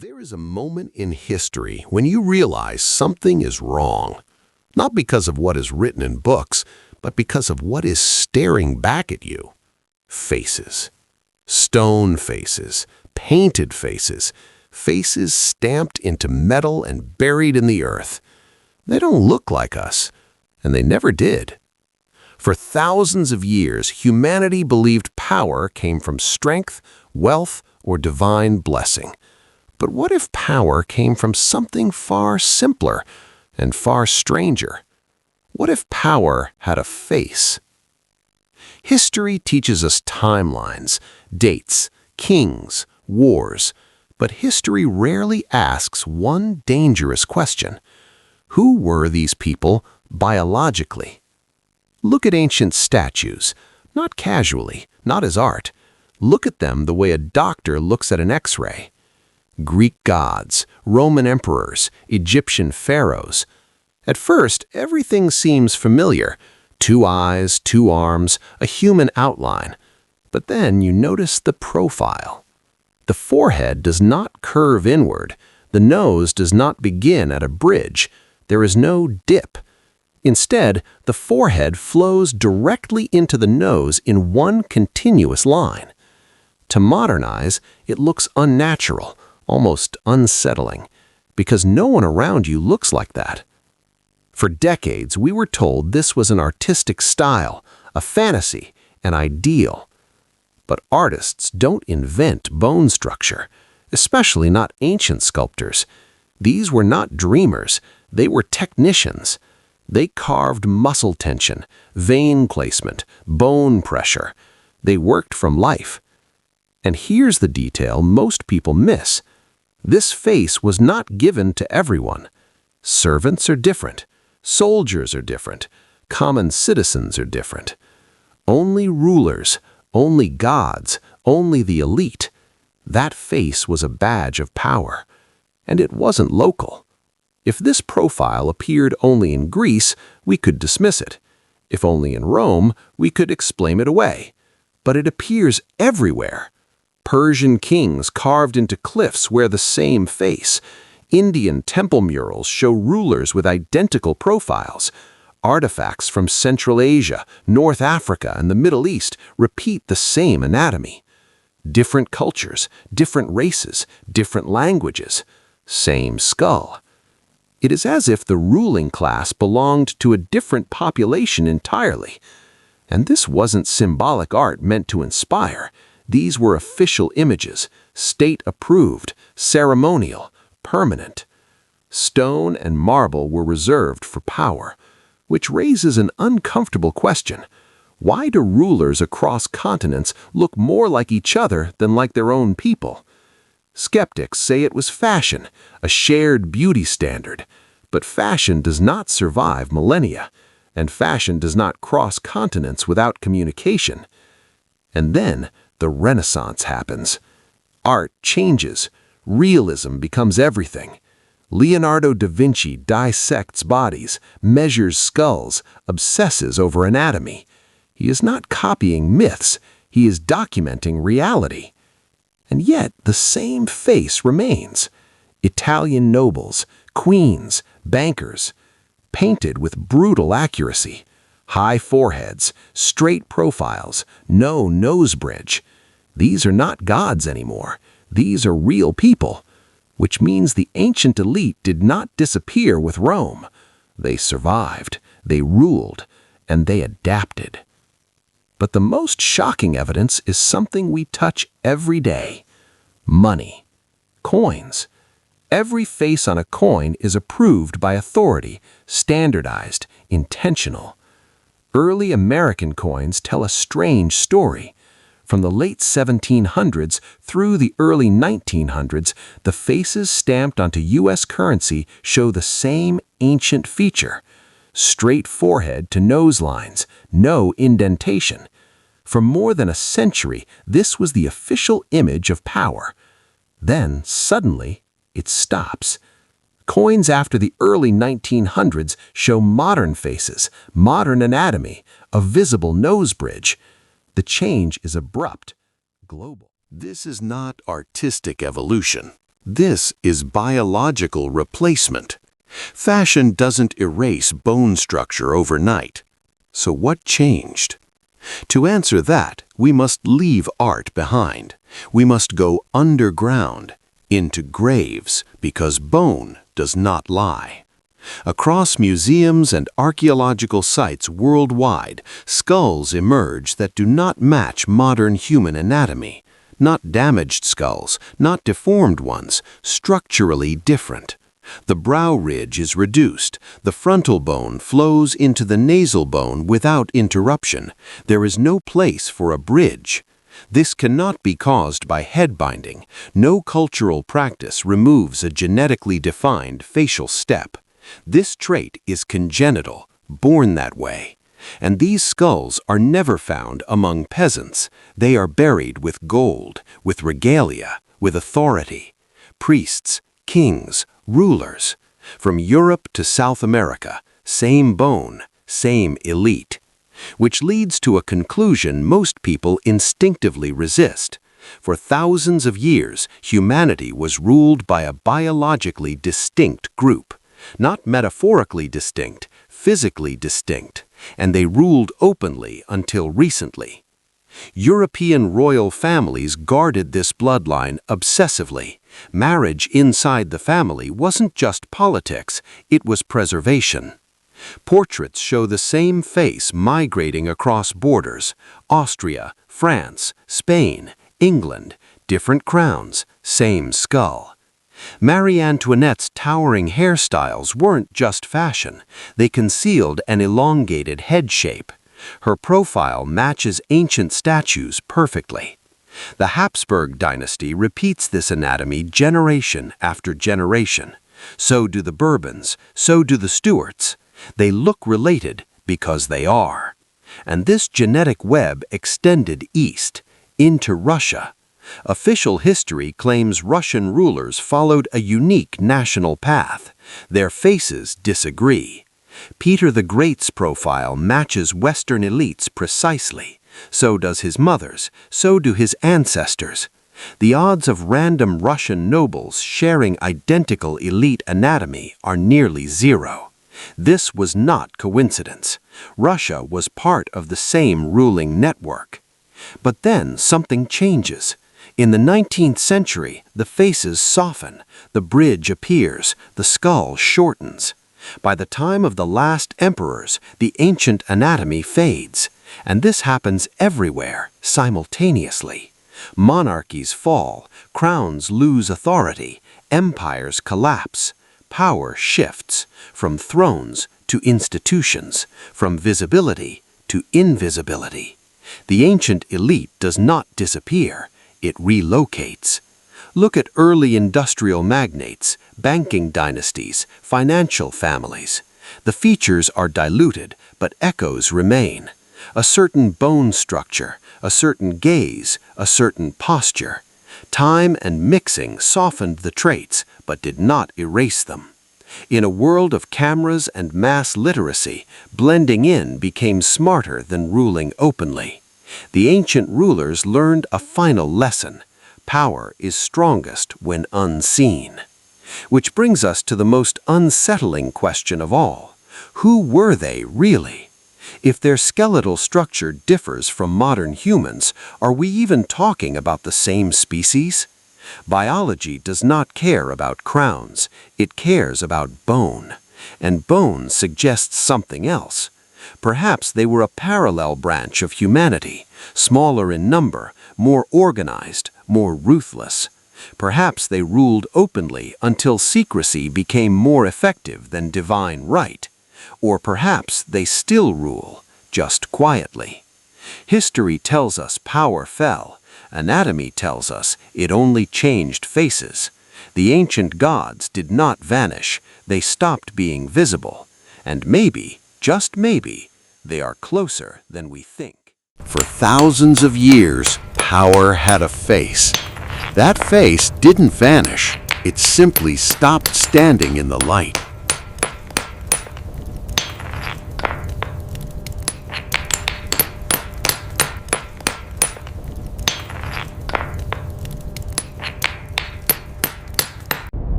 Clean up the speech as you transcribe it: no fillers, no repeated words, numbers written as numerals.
There is a moment in history when you realize something is wrong, not because of what is written in books, but because of what is staring back at you. Faces. Stone faces, painted faces, faces stamped into metal and buried in the earth. They don't look like us, and they never did. For thousands of years, humanity believed power came from strength, wealth, or divine blessing. But what if power came from something far simpler and far stranger? What if power had a face? History teaches us timelines, dates, kings, wars, but history rarely asks one dangerous question. Who were these people biologically? Look at ancient statues, not casually, not as art. Look at them the way a doctor looks at an X-ray. Greek gods, Roman emperors, Egyptian pharaohs. At first, everything seems familiar. 2 eyes, 2 arms, a human outline. But then you notice the profile. The forehead does not curve inward. The nose does not begin at a bridge. There is no dip. Instead, the forehead flows directly into the nose in one continuous line. To modernize, it looks unnatural, almost unsettling, because no one around you looks like that. For decades, we were told this was an artistic style, a fantasy, an ideal. But artists don't invent bone structure, especially not ancient sculptors. These were not dreamers, they were technicians. They carved muscle tension, vein placement, bone pressure. They worked from life. And here's the detail most people miss. This face was not given to everyone. Servants are different. Soldiers are different. Common citizens are different. Only rulers, only gods, only the elite. That face was a badge of power. And it wasn't local. If this profile appeared only in Greece, we could dismiss it. If only in Rome, we could explain it away. But it appears everywhere. Persian kings carved into cliffs wear the same face. Indian temple murals show rulers with identical profiles. Artifacts from Central Asia, North Africa, and the Middle East repeat the same anatomy. Different cultures, different races, different languages. Same skull. It is as if the ruling class belonged to a different population entirely. And this wasn't symbolic art meant to inspire. These were official images, state-approved, ceremonial, permanent. Stone and marble were reserved for power, which raises an uncomfortable question. Why do rulers across continents look more like each other than like their own people? Skeptics say it was fashion, a shared beauty standard. But fashion does not survive millennia, and fashion does not cross continents without communication. And then the Renaissance happens. Art changes. Realism becomes everything. Leonardo da Vinci dissects bodies, measures skulls, obsesses over anatomy. He is not copying myths, he is documenting reality. And yet the same face remains. Italian nobles, queens, bankers, painted with brutal accuracy. High foreheads, straight profiles, no nose bridge. These are not gods anymore. These are real people, which means the ancient elite did not disappear with Rome. They survived, they ruled, and they adapted. But the most shocking evidence is something we touch every day. Money. Coins. Every face on a coin is approved by authority, standardized, intentional. Early American coins tell a strange story. From the late 1700s through the early 1900s, the faces stamped onto U.S. currency show the same ancient feature. Straight forehead to nose lines, no indentation. For more than a century, this was the official image of power. Then, suddenly, it stops. Coins after the early 1900s show modern faces, modern anatomy, a visible nose bridge. The change is abrupt, global. This is not artistic evolution. This is biological replacement. Fashion doesn't erase bone structure overnight. So what changed? To answer that, we must leave art behind. We must go underground, into graves, because bone does not lie. Across museums and archaeological sites worldwide, skulls emerge that do not match modern human anatomy. Not damaged skulls, not deformed ones, structurally different. The brow ridge is reduced. The frontal bone flows into the nasal bone without interruption. There is no place for a bridge. This cannot be caused by head binding. No cultural practice removes a genetically defined facial step. This trait is congenital, born that way. And these skulls are never found among peasants. They are buried with gold, with regalia, with authority. Priests, kings, rulers. From Europe to South America, same bone, same elite. Which leads to a conclusion most people instinctively resist. For thousands of years, humanity was ruled by a biologically distinct group. Not metaphorically distinct, physically distinct. And they ruled openly until recently. European royal families guarded this bloodline obsessively. Marriage inside the family wasn't just politics, it was preservation. Portraits show the same face migrating across borders: Austria, France, Spain, England, different crowns, same skull. Marie Antoinette's towering hairstyles weren't just fashion, they concealed an elongated head shape. Her profile matches ancient statues perfectly. The Habsburg dynasty repeats this anatomy generation after generation. So do the Bourbons, so do the Stuarts. They look related because they are. And this genetic web extended east, into Russia. Official history claims Russian rulers followed a unique national path. Their faces disagree. Peter the Great's profile matches Western elites precisely. So does his mother's, so do his ancestors. The odds of random Russian nobles sharing identical elite anatomy are nearly zero. This was not coincidence. Russia was part of the same ruling network. But then something changes. In the 19th century, the faces soften, the bridge appears, the skull shortens. By the time of the last emperors, the ancient anatomy fades. And this happens everywhere, simultaneously. Monarchies fall, crowns lose authority, empires collapse. Power shifts from thrones to institutions, from visibility to invisibility. The ancient elite does not disappear, it relocates. Look at early industrial magnates, banking dynasties, financial families. The features are diluted, but echoes remain. A certain bone structure, a certain gaze, a certain posture. Time and mixing softened the traits, but did not erase them. In a world of cameras and mass literacy, blending in became smarter than ruling openly. The ancient rulers learned a final lesson. Power is strongest when unseen. Which brings us to the most unsettling question of all. Who were they really? If their skeletal structure differs from modern humans, are we even talking about the same species? Biology does not care about crowns, it cares about bone. And bone suggests something else. Perhaps they were a parallel branch of humanity, smaller in number, more organized, more ruthless. Perhaps they ruled openly until secrecy became more effective than divine right. Or perhaps they still rule, just quietly. History tells us power fell. Anatomy tells us it only changed faces. The ancient gods did not vanish, they stopped being visible. And maybe, just maybe, they are closer than we think. For thousands of years, power had a face. That face didn't vanish, it simply stopped standing in the light.